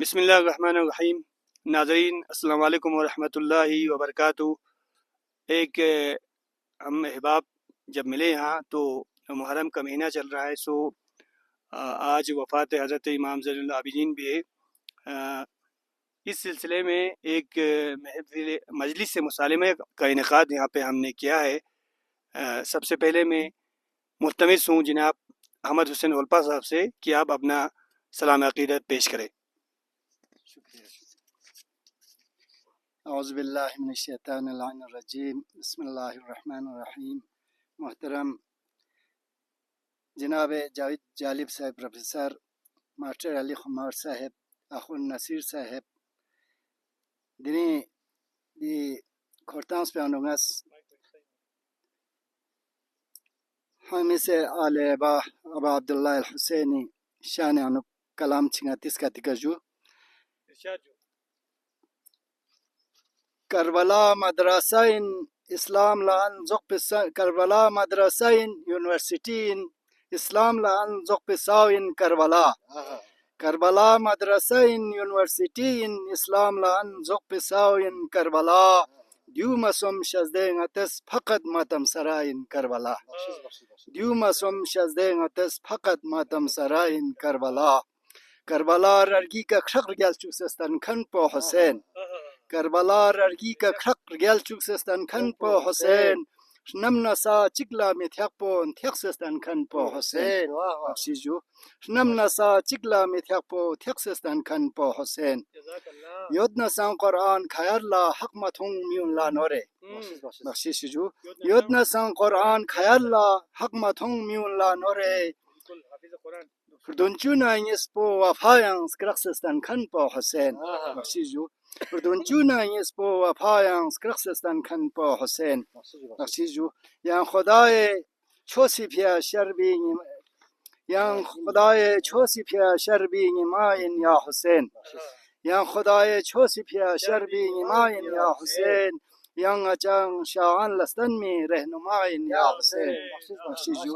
بسم اللہ الرحمن الرحیم۔ ناظرین السلام علیکم ورحمۃ اللہ وبرکاتہ۔ ایک ہم احباب جب ملے یہاں تو محرم کا مہینہ چل رہا ہے، سو آج وفات حضرت امام زین العابدین بھی ہے۔ اس سلسلے میں ایک مجلس مصالحہ کا انعقاد یہاں پہ ہم نے کیا ہے۔ سب سے پہلے میں ملتمس ہوں جناب احمد حسین اولپا صاحب سے کہ آپ اپنا سلام عقیدت پیش کریں۔ شکریہ۔ اعوذ باللہ من الشیطان اللعین الرجیم، بسم اللہ الرحمن الرحیم۔ محترم جناب جاوید جالب صاحب، پروفیسر ماسٹر علی خمار صاحب، اخون نصیر صاحب، دنی دی کورتانس پیانونگس حمیس آل ابا عبداللہ الحسینی شان عنو کلام چنگاتیس کا تکجو کربلا مدرسہ اسلام لان زق کربلا مدرسہ یونیورسٹی اسلام لان زق ساوین کربلا کربلا مدرسہ یونیورسٹی اسلام لان زق ساوین کربلا دیومسم شزدین اتس فقط ماتم سرائن کربلا دیومسم شزدین اتس فقط ماتم سرائن کربلا کربلا ررگی کا خرق گل چوسستان کھن پو حسین کربلا ررگی کا خرق گل چوسستان کھن پو حسین نم نسا چکلا میں تھیک پو تھیک سستان کھن پو حسین بخشیجو نم نسا چکلا میں تھیک پو تھیک سستان کھن پو حسین یود نسان قرآن خیر لا حق متھوں میون لا نورے بخشیجو یود نسان قرآن خیر لا حق متھوں میون لا نورے Perdonchuna espo wafayang skraksestan khan po Hussein Bakshijo Perdonchuna espo wafayang skraksestan khan po Hussein Bakshijo yang Khudaye chosi pya sharbi yang Khudaye chosi pya sharbi nimayin ya Hussein yang Khudaye chosi pya sharbi nimayin ya Hussein yang achang sha'an lastan mi rehnumayin ya Hussein Bakshijo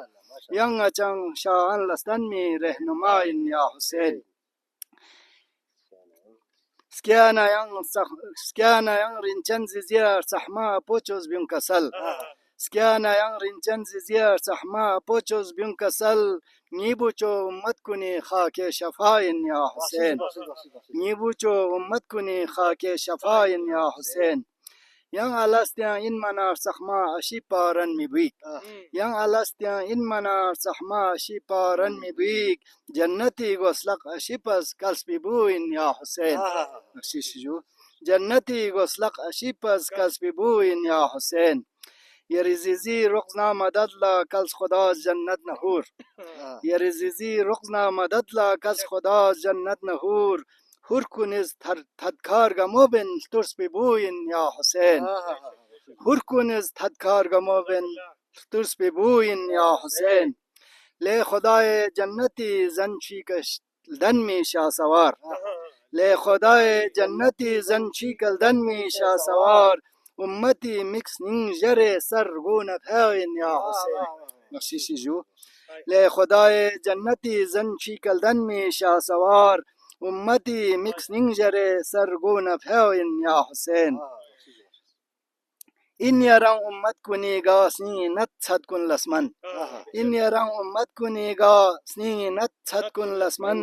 yang achang sha'an lastan mi rehnumayin ya Hussein Skiana yang rinchan ziziyar sahma pochos bin kasal Skiana yang rinchan ziziyar sahma pochos bin kasal Nibucho ummat kuni khake shafayin ya Hussein Nibucho ummat kuni khake shafayin ya Hussein Yang alastian in manar sahma ashiparan mibik Yang alastian in manar sahma ashiparan mibik Jannati goslaq ashipas kalsbibuin ya Hussein Bakshijo Jannati goslaq ashipas kalsbibuin ya Hussein Yerizizi ruqna madadla kals khuda jannat nahur Yerizizi ruqna madadla kals khuda jannat nahur Hur kuniz tadkar gamobin turs bibuin ya Hussein Hur kuniz tadkar gamobin turs bibuin ya Hussein Le khudaye jannati zanchi kash dan mi shah sawar Le khudaye jannati zanchi kal dan mi shah sawar Ummati mix ning jare sar guna phain ya Hussein Bakshishi jo Le khudaye jannati zanchi kal dan mi shah sawar Ummati mix ning jare sar guna phain ya Hussein In yarang ummat kuni ga sni nat sad kun lasman In yarang ummat kuni ga sni nat sad kun lasman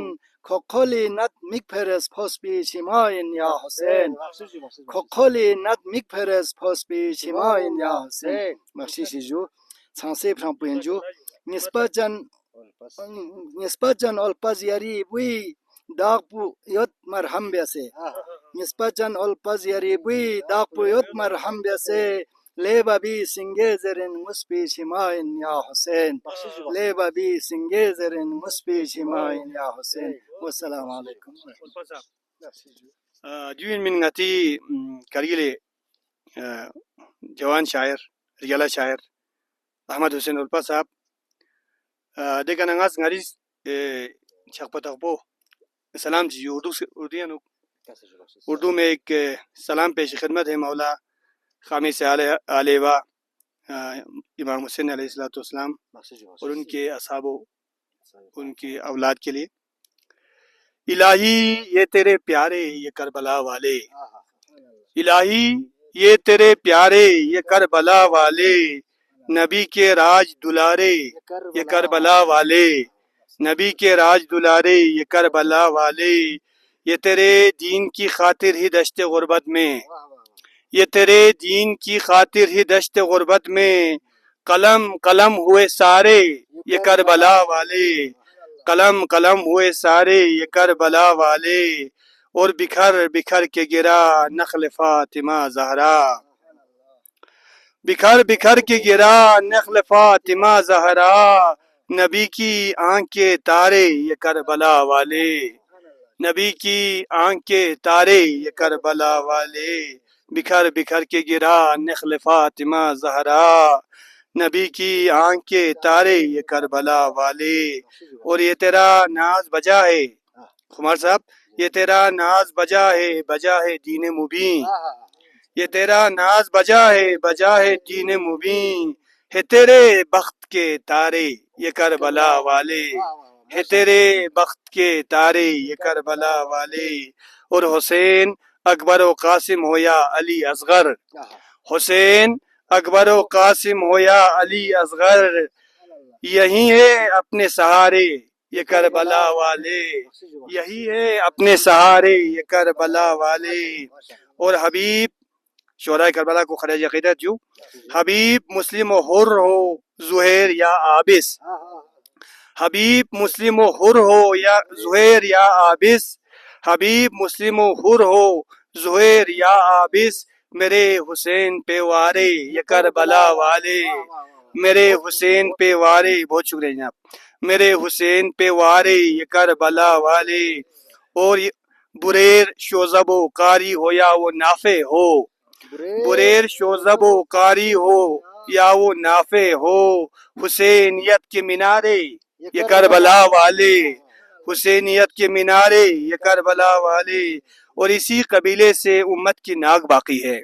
Kokholi nat mikperes posbi chimayin ya Hussein Kokholi nat mikperes posbi chimayin ya Hussein Bakshishi jo Sanse prampuin jo Nispajan olpaz yari bui Daqbu yot marham biase Nispajan olpaz yari bui Daqbu yot marham biase Leba bi singezerin musbi chimayin ya Hussein Leba bi singezerin musbi chimayin ya Hussein Wassalamu alaikum join من ngati kargile جوان شاعر رجالا شاعر احمد حسین اولپا صاحب دیکھا ننگاس ngaris چکپتاقبو سلام جی اردو میں ایک سلام پیش خدمت ہے مولا خامس علیہ امام حسین علیہ السلام اور ان کے اصحاب ان کی اولاد کے لیے الہی یہ تیرے پیارے یہ کربلا والے، الہی یہ تیرے پیارے یہ کربلا والے، نبی کے راج دلارے یہ کربلا والے، نبی کے راج دلارے یہ کربلا والے، یہ تیرے دین کی خاطر ہی دشت غربت میں، یہ تیرے دین کی خاطر ہی دشت غربت میں قلم قلم ہوئے سارے یہ کربلا والے، قلم قلم ہوئے سارے یہ کربلا والے، اور بکھر بکھر کے گرا نخل فاطمہ زہرا، بکھر بکھر کے گرا نخل فاطمہ زہرا، نبی کی آنکھ کے تارے یہ کربلا والے، نبی کی آنکھ کے تارے یہ کربلا والے، بکھر بکھر کے گرا نخل فاطمہ زہرا، نبی کی آنکھ کے تارے یہ کربلا والے، اور یہ تیرا ناز بجا ہے خمار صاحب، یہ تیرا ناز بجا ہے دین مبین، یہ تیرا ناز بجا ہے دین مبین، ہے تیرے بخت کے تارے یہ کربلا والے، ہے تیرے بخت کے تارے یہ کربلا والے، اور حسین اکبر و قاسم ہو یا علی اصغر، حسین اکبر و قاسم ہو یا علی اصغر، یہی ہے اپنے سہارے یہ کربلا والے، یہی ہے اپنے سہارے یہ کربلا والے، اور حبیب شہدائے کربلا کو خراج عقیدت جو حبیب مسلم و حر ہو زہیر یا عابس، حبیب مسلم و حر ہو یا زہیر یا عابس، حبیب مسلم و حر ہو زہیر یا عابس، میرے حسین پہ وارے یہ کربلا والے، میرے حسین پہ وارے، بہت شکریہ جناب، میرے حسین پہ وارے یہ کربلا والے، اور بریر شوزب و قاری ہو یا وہ نافع ہو، بریر شوزب و قاری ہو یا وہ نافع ہو، حسینیت کے مینارے یہ کربلا والے، حسینیت کے مینارے یہ کربلا والے، اور اسی قبیلے سے امت کی ناک باقی ہے،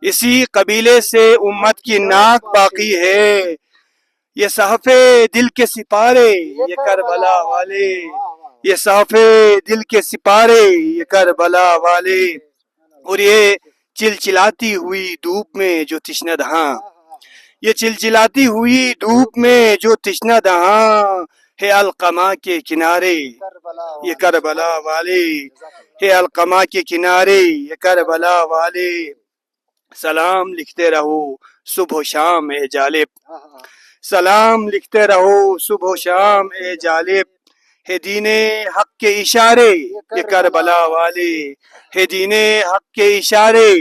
اسی قبیلے سے امت کی ناک باقی ہے، یہ صحف دل کے سپارے یہ کربلا والے، یہ صحف دل کے سپارے یہ کربلا والے، اور یہ چلچلاتی ہوئی دھوپ میں جو تشنہ دہاں، یہ چلچلاتی ہوئی دھوپ میں جو تشنہ دہاں، ہے القمہ کے کنارے یہ کربلا والے، ہے القمہ کے کنارے یہ کربلا والے، سلام لکھتے رہو صبح و شام اے جالب، سلام لکھتے رہو صبح و شام اے جالب، ہے دین حق کے اشارے یہ کربلا والے، ہے دین حق کے اشارے،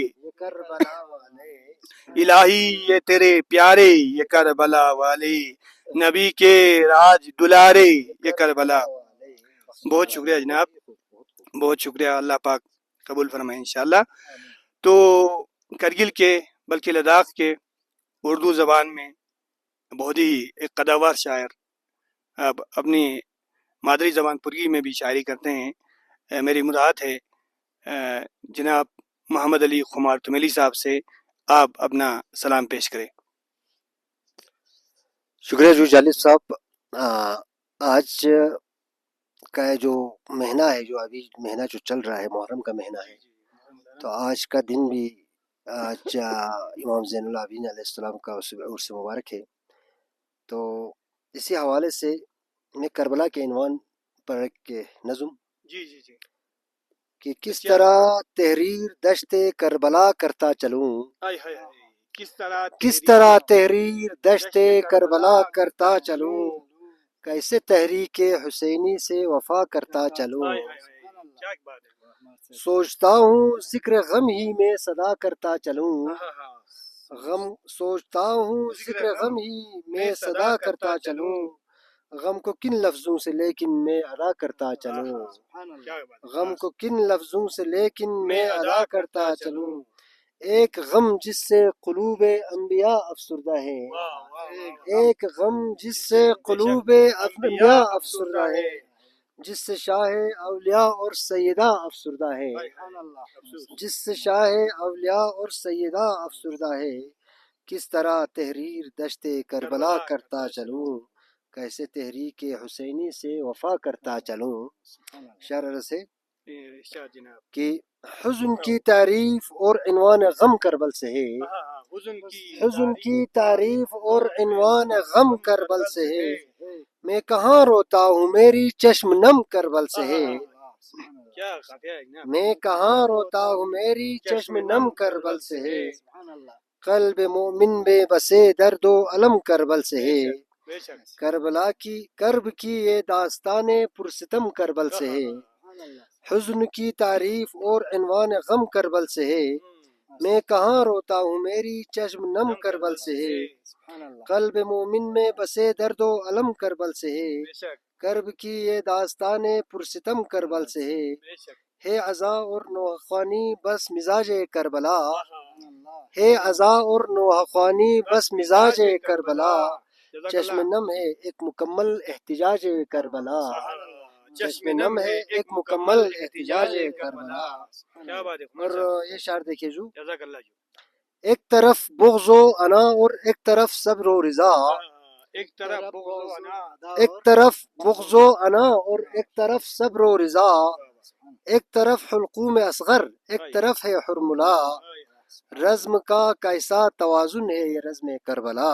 الہی یہ تیرے پیارے یہ کربلا والے، نبی کے راج دلارے یہ کربلا، بہت شکریہ جناب، بہت شکریہ، اللہ پاک قبول فرمائے انشاءاللہ۔ تو کرگل کے بلکہ لداخ کے اردو زبان میں بہت ہی ایک قداور شاعر اب اپنی مادری زبان پرگی میں بھی شاعری کرتے ہیں، میری مراد ہے جناب محمد علی خمار تمیلی صاحب سے آپ اپنا سلام پیش کریں۔ شکریہ جو جالب صاحب، آج کا جو مہینہ ہے، جو ابھی مہینہ جو چل رہا ہے محرم کا مہینہ ہے، تو آج کا دن بھی آج امام زین العابدین علیہ السلام کا عرس مبارک ہے، تو اسی حوالے سے میں کربلا کے عنوان پر ایک نظم جی جی جی، کہ کس طرح تحریر دشت کربلا کرتا چلوں، کس طرح تحریر دشت کربلا کرتا چلوں، کیسے تحریک حسینی سے وفا کرتا چلوں، سوچتا ہوں ذکر غم ہی میں صدا کرتا چلوں، غم سوچتا ہوں ذکر غم ہی میں صدا کرتا چلوں، غم کو کن لفظوں سے لیکن میں ادا کرتا چلوں، غم کو کن لفظوں سے لیکن میں ادا کرتا چلوں، ایک غم جس سے قلوب انبیاء افسردہ ہے، ایک غم جس سے قلوب انبیاء افسردہ ہے، جس سے شاہ اولیاء اور سیدہ افسردہ ہے، جس سے شاہ اولیاء اور سیدہ افسردہ ہے، کس طرح تحریر دشت کربلا کرتا چلوں، کیسے تحریک حسینی سے وفا کرتا چلوں. شعر عرض ہے ارشاد جناب. کہ حزن کی تعریف اور عنوان غم کربل سے ہے. حزن کی تعریف اور عنوان غم کربل سے ہے. میں کہاں روتا ہوں میری چشم نم کربل سے ہے. کیا قافیہ ہے جناب. میں کہاں روتا ہوں میری چشم نم کربل سے ہے. قلب مومن بے بسے درد و علم کربل سے ہے. بے شک. کربلا کی کرب کی یہ داستان پرستم کربل سے ہے. حزن کی تعریف اور عنوان غم کربل سے ہے. میں کہاں روتا ہوں میری چشم نم کربل سے ہے. قلب مومن میں بسے درد و علم کربل سے ہے. بے شک. کرب کی یہ داستان پرستم کربل سے ہے. بے شک. ہے عزا اور نوح خوانی بس مزاج کربلا. ہے عزا اور نوح خوانی بس مزاج کربلا. چشم نم ہے ایک مکمل احتجاج کربلا. چشم نم ہے ایک مکمل احتجاج کربلا. کیا بات ہے. اور یہ شعر دیکھیے جو جزاک اللہ جو. ایک طرف بغض و انا اور ایک طرف صبر و رضا. ایک طرف بغض و انا. ایک طرف بغض و انا اور ایک طرف صبر و رضا. ایک طرف حلقوم اصغر ایک طرف ہے حرملا. رزم کا کیسا توازن ہے یہ رزم کربلا.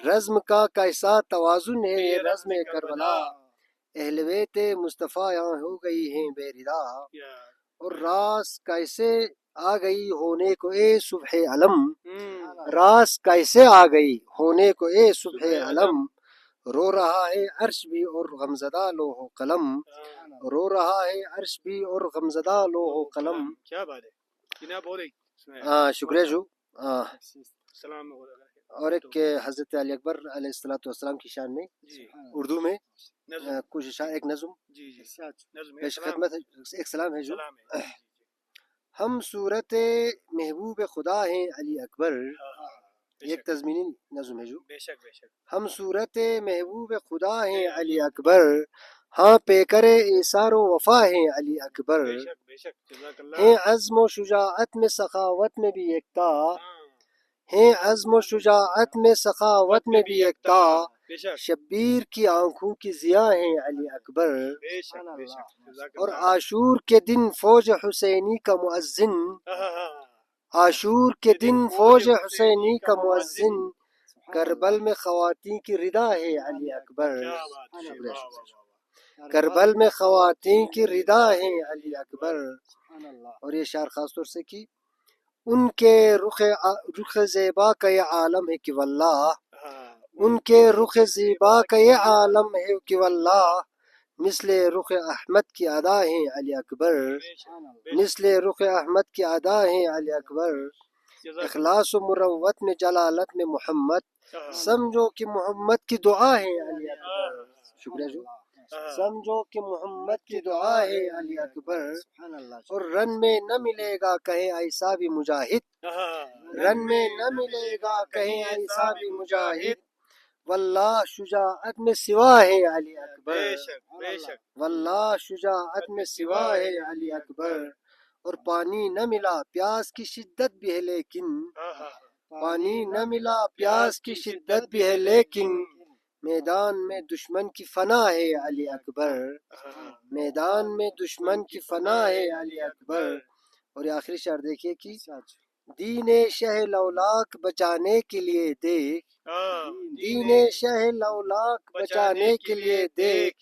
رزم کا کیسا توازن ہے یہ رزم کربلا. اہل بیت مصطفیٰ یہاں ہو گئی ہیں بے ردا. اور راس کیسے آ گئی ہونے کو اے صبح علم. راس کیسے آ گئی ہونے کو اے صبح علم. رو رہا ہے عرش بھی اور غمزدہ لوح و قلم. رو رہا ہے عرش بھی اور غمزدہ لوح و قلم. کیا بات ہے جناب. اور ایک شکریہ جو. سلام. اور ایک حضرت علی اکبر علیہ السلام کی شان میں اردو میں کچھ اشعار ایک نظم جی جی. پیش خدمت ہے. ایک سلام ہے جو. ہم صورت محبوب خدا ہیں علی اکبر. ایک تضمینی نظم ہے جو. بے شک بے شک. ہم صورت محبوب خدا ہیں علی اکبر. ہاں پیکر ایثار و وفا ہیں علی اکبر. بے شک بے شک. جزاک اللہ. ہیں عزم و شجاعت میں سخاوت میں بھی یکتا. ہیں عزم و شجاعت میں سخاوت میں بھی یکتا. بے شک. شبیر کی آنکھوں کی ضیاء ہیں علی اکبر. بے شک بے شک. جزاک اور اللہ. عاشور کے دن فوج حسینی کا مؤذن. عاشور کے دن فوج حسینی کا مؤذن. کربل میں خواتین کی ردا ہے علی اکبر. کیا بات ہے. واہ واہ واہ. کربل میں خواتین کی ردا ہے علی اکبر. اور یہ شعر خاص طور سے کی ان کے رخ زیبا کا یہ عالم ہے کہ واللہ. ان کے رخ زیبا کا یہ عالم ہے کہ واللہ. مثل رخ احمد کی ادا ہیں علی اکبر. مثل رخ احمد کی ادا ہیں علی اکبر. اخلاص و مروت میں جلالت میں محمد. سمجھو کہ محمد کی دعا ہے علی اکبر. شکریہ جو. سمجھو کہ محمد کی دعا ہے علی اکبر. اور رن میں نہ ملے گا کہیں ایسا بھی مجاہد. رن میں نہ ملے گا کہیں ایسا بھی مجاہد. واللہ شجاعت میں سوا ہے علی اکبر. واللہ شجاعت میں سوا ہے علی اکبر. اور پانی نہ ملا پیاس کی شدت بھی ہے لیکن. پانی نہ ملا پیاس کی شدت بھی ہے لیکن. میدان میں دشمن کی فنا ہے علی اکبر. میدان میں دشمن کی فنا ہے علی اکبر. اور یہ آخری شعر دیکھیے کہ دین شہ لولاک بچانے کے لیے دیکھ. دین شہ لولاک بچانے کے لیے دیکھ.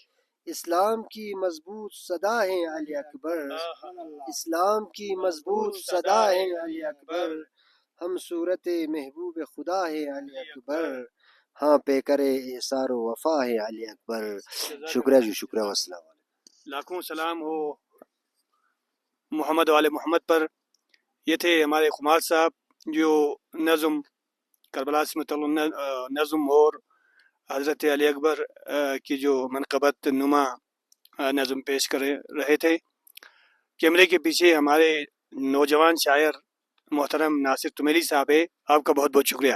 اسلام کی مضبوط صدا ہے علی اکبر. اسلام کی مضبوط صدا ہے علی اکبر. ہم صورت محبوب خدا ہے علی اکبر. ہاں پیکر ایثار و وفا ہے علی اکبر. شکریہ جی. شکریہ. والسلام علیکم. لاکھوں سلام ہو محمد والے محمد پر. یہ تھے ہمارے خمار صاحب جو نظم کربلا سے متعلق نظم اور حضرت علی اکبر کی جو منقبت نما نظم پیش کر رہے تھے. کیمرے کے پیچھے ہمارے نوجوان شاعر محترم ناصر تمیری صاحب ہے. آپ کا بہت بہت شکریہ.